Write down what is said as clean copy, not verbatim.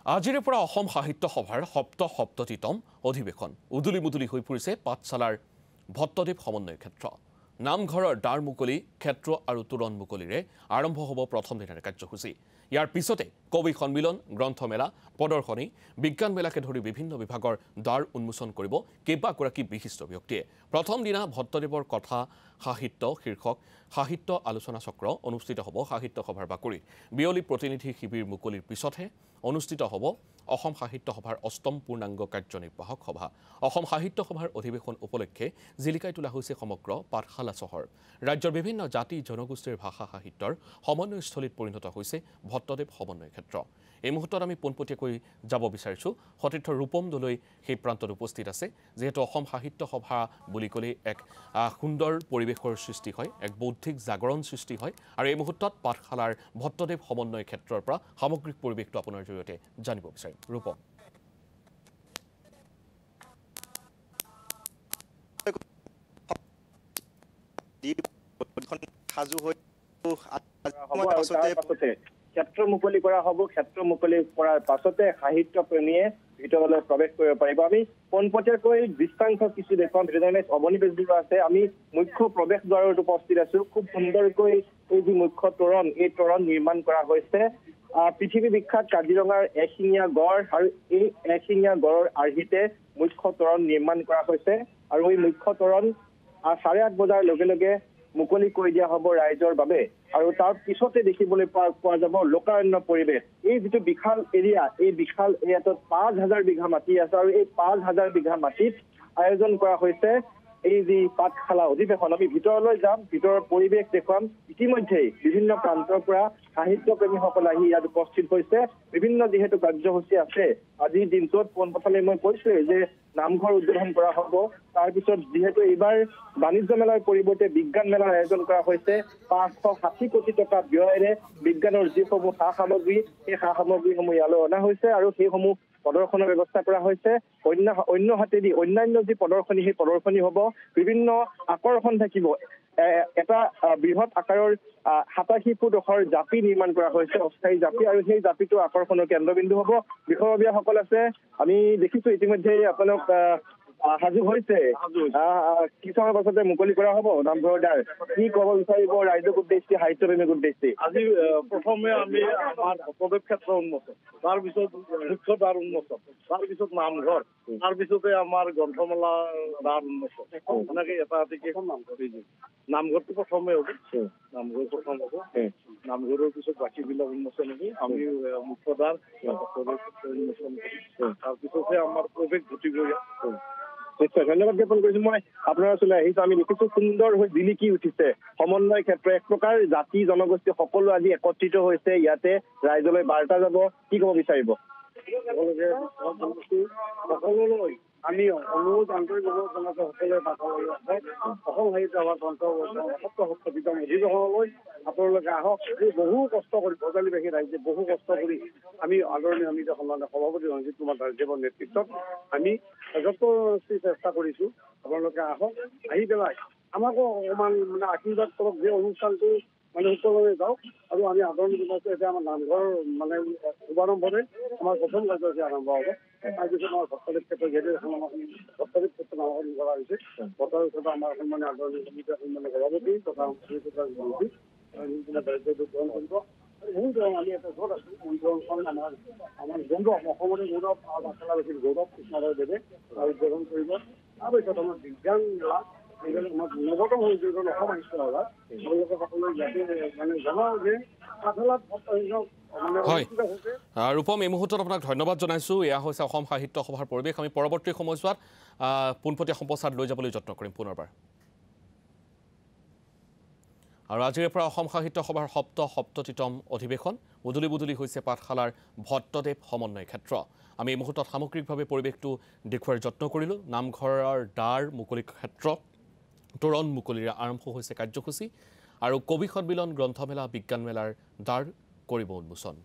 আজিৰে পৰা অসম সাহিত্য সভাৰ সপ্ততিতম অধিৱেশন উদুলি মুদুলি হৈ পৰিছে পাঠশালাৰ ভট্টদেৱ সমন্বয় ক্ষেত্ৰ। নামঘৰৰ দ্বাৰ মুকলি ক্ষেত্ৰ আৰু তোৰণ মুকলিৰে আৰম্ভ হ'ব প্ৰথম দিনৰ কাৰ্যসূচী। ইয়াৰ পিছতে কবি সন্মিলন, গ্ৰন্থমেলা, প্ৰদৰ্শনী, বিজ্ঞান মেলাকে ধৰি বিভিন্ন বিভাগৰ দ্বাৰ উন্মোচন কৰিব কেইবাগৰাকী বিশিষ্ট ব্যক্তিয়ে। প্ৰথম দিনা ভট্টদেৱৰ কথা সাহিত্য শীৰ্ষক সাহিত্য আলোচনা চক্ৰ অনুষ্ঠিত হ'ব সাহিত্য সভাৰ বাকৰিত। বিয়লি প্ৰতিনিধি শিবিৰ মুকলিৰ পিছতহে অনুষ্ঠিত হ'ব অসম সাহিত্য সভাৰ অষ্টম পূৰ্ণাংগ কাৰ্যনিৰ্বাহক সভা। অসম সাহিত্য সভাৰ অধিৱেশন উপলক্ষে জিলিকাই তোলা হৈছে সমগ্ৰ পাঠশালা চহৰ। ৰাজ্যৰ বিভিন্ন জাতি জনগোষ্ঠীৰ ভাষা সাহিত্যৰ সমন্বয়স্থলীত পৰিণত হৈছে ভট্টদেৱ সমন্বয় ক্ষেত্ৰ। এই মুহূৰ্তত আমি পোনপটীয়াকৈ যাব বিচাৰিছোঁ সতীৰ্থ ৰূপম দলৈ সেই প্ৰান্তত উপস্থিত আছে। যিহেতু অসম সাহিত্য সভা বুলি ক'লে এক সুন্দৰ পৰিৱেশৰ সৃষ্টি হয়, এক বৌদ্ধিক জাগৰণ সৃষ্টি হয়, আৰু এই মুহূৰ্তত পাঠশালাৰ ভট্টদেৱ সমন্বয় ক্ষেত্ৰৰ পৰা সামগ্ৰিক পৰিৱেশটো আপোনাৰ জৰিয়তে জানিব বিচাৰিম। ৰূপম। ক্ষেত্ৰ মুকলি কৰা হ'ব। ক্ষেত্ৰ মুকলি কৰাৰ পাছতে সাহিত্য প্ৰেমীয়ে ভিতৰলৈ প্ৰৱেশ কৰিব পাৰিব। আমি পোনপটীয়াকৈ দৃষ্টান্ত কিছু দেখুৱাম। অৱনী বেজবৰুৱা আছে। আমি মুখ্য প্ৰৱেশ দ্বাৰত উপস্থিত আছো। খুব সুন্দৰকৈ এই যি মুখ্য তোৰণ, এই তোৰণ নিৰ্মাণ কৰা হৈছে। পৃথিৱী বিখ্যাত কাজিৰঙাৰ এশিঙীয়া গড় আৰু এই এশিঙীয়া গড়ৰ আৰ্হিতে মুখ্য তোৰণ নিৰ্মাণ কৰা হৈছে। আৰু এই মুখ্য তোৰণ 8:30 বজাৰ লগে লগে মুকলি কৰি দিয়া হ'ব ৰাইজৰ বাবে। আৰু তাৰ পিছতে দেখিবলৈ পোৱা যাব লোকাৰণ্য পৰিৱেশ। এই যিটো বিশাল এৰিয়া, এই বিশাল এৰিয়াটোত 5,000 বিঘা মাটি আছে। আৰু এই 5,000 বিঘা মাটিত আয়োজন কৰা হৈছে এই যি পাঠশালা অধিৱেশন। আমি ভিতৰলৈ যাম, ভিতৰৰ পৰিৱেশ দেখুৱাম। ইতিমধ্যেই বিভিন্ন প্ৰান্তৰ পৰা সাহিত্য প্ৰেমীসকল আহি ইয়াত উপস্থিত হৈছে। বিভিন্ন যিহেতু কাৰ্যসূচী আছে আজিৰ দিনটোত, পোনপ্ৰথমে মই কৈছোৱেই যে নামঘৰ উদ্বোধন কৰা হ'ব। তাৰপিছত যিহেতু এইবাৰ বাণিজ্য মেলাৰ পৰিৱৰ্তে বিজ্ঞান মেলাৰ আয়োজন কৰা হৈছে। 560 কোটি টকা ব্যয়েৰে বিজ্ঞানৰ যিসমূহ সা সামগ্ৰী, সেই সা সামগ্ৰীসমূহ ইয়ালৈ অনা হৈছে আৰু সেইসমূহ প্ৰদৰ্শনৰ ব্যৱস্থা কৰা হৈছে। অন্য হাতেদি অন্যান্য যি প্ৰদৰ্শনী, সেই প্ৰদৰ্শনী হ'ব। বিভিন্ন আকৰ্ষণ থাকিব। এটা বৃহৎ আকাৰৰ 87 ফুট ওখৰ জাপি নিৰ্মাণ কৰা হৈছে, অস্থায়ী জাপি, আৰু সেই জাপিটো আকৰ্ষণৰ কেন্দ্ৰবিন্দু হ'ব। বিষয়ববীয়াসকল আছে। আমি দেখিছো ইতিমধ্যে আপোনালোক সাজু হৈছে। কিছু সময়ৰ পাছতে মুকলি কৰা হ'ব নামঘৰৰ দ্বাৰ। কি ক'ব বিচাৰিব ৰাইজক উদ্দেশ্যি, সাহিত্য প্ৰেমীক উদ্দেশ্যি? আজি প্ৰথমে আমি আমাৰ ভট্টদেৱ ক্ষেত্ৰ উন্মোচন, তাৰপিছত মুখ্য দ্বাৰ উন্মোচন, তাৰপিছত নামঘৰ, তাৰপিছতে আমাৰ গ্ৰন্থমেলা দ্বাৰ উন্মোচন, এনেকে এটা কেইখন নামঘৰ। নামঘৰটো প্ৰথমে হ'ব। নামঘৰ প্ৰথম হ'ব। নামঘৰৰ পিছত বাকীবিলাক উন্মোচন হ'ব। আমি মুখ্য দ্বাৰ উন্মোচন কৰিম। তাৰপিছতহে আমাৰ প্ৰৱেশ ঘটিব। নিশ্চয় ধন্যবাদ জ্ঞাপন কৰিছো। মই আপোনাৰ ওচৰলৈ আহিছো। আমি দেখিছো সুন্দৰ হৈ জিলিকি উঠিছে সমন্বয় ক্ষেত্ৰ। এক প্ৰকাৰ জাতি জনগোষ্ঠী সকলো আজি একত্ৰিত হৈছে। ইয়াতে ৰাইজলৈ বাৰ্তা যাব। কি ক'ব বিচাৰিব? সকলোলৈ আমি অনুৰোধ আন্তৰিকভাৱে জনাইছো, সকলোৱে অসম সাহিত্য সভাৰ সপ্ততিতম অধিৱেশনলৈ আপোনালোকে আহক। বহু কষ্ট কৰি বজালীবাসী ৰাইজে বহু কষ্ট কৰি আমি আদৰণীয় সমিতি সন্মানীয় সভাপতি ৰঞ্জিত কুমাৰ দাসদেৱৰ নেতৃত্বত আমি চেষ্টা কৰিছো। আপোনালোকে আহক, আহি পেলাই আমাকো অকমান আশীৰ্বাদ কৰক যে অনুষ্ঠানটো সুকলমে যাওক। আৰু আমি আদৰণি জনাইছো। এতিয়া আমাৰ নামঘৰ শুভাৰম্ভৰে আমাৰ প্ৰথম কাৰ্যসূচী আৰম্ভ হ'ব। তাৰপিছত আমাৰ ভট্টদেৱ ক্ষেত্ৰ, যিহেতু ভট্টদেৱ ক্ষেত্ৰ নামকৰণ কৰা হৈছে। ভট্টদেৱ ক্ষেত্ৰ আমাৰ সন্মানীয় আদৰণি সমিতিৰ সন্মানীয় সভাপতি তথা গ্ৰহণ কৰিব। আমি এটা ঘৰত আছো। আমাৰ গৌৰৱ, অসমৰে গৌৰৱ, পাঠশালাবাসীৰ গৌৰৱ কৃষ্ণদেৱে উদযাপন কৰিব। তাৰপিছত আমাৰ বিজ্ঞান মেলা, আমাৰ নৱতম হৈছে অসম সাহিত্য সভা। তেওঁলোকে সকলোৱে ইয়াতে জনা যে পাঠশালাত হয়। ৰূপম, এই মুহূৰ্তত আপোনাক ধন্যবাদ জনাইছোঁ। এয়া হৈছে অসম সাহিত্য সভাৰ পৰিৱেশ। আমি পৰৱৰ্তী সময়ছোৱাত পোনপটীয়া সম্প্ৰচাৰ লৈ যাবলৈ যত্ন কৰিম পুনৰবাৰ। আৰু আজিৰে পৰা অসম সাহিত্য সভাৰ সপ্ততিতম অধিৱেশন উদুলি বুদুলি হৈছে পাঠশালাৰ ভট্টদেৱ সমন্বয় ক্ষেত্ৰ। আমি এই মুহূৰ্তত সামগ্ৰিকভাৱে পৰিৱেশটো দেখুওৱাৰ যত্ন কৰিলোঁ। নামঘৰৰ দ্বাৰ মুকলি ক্ষেত্ৰ, তোৰণ মুকলিৰে আৰম্ভ হৈছে কাৰ্যসূচী, আৰু কবি সন্মিলন, গ্ৰন্থমেলা, বিজ্ঞান মেলাৰ দ্বাৰ কৰিব উন্মোচন।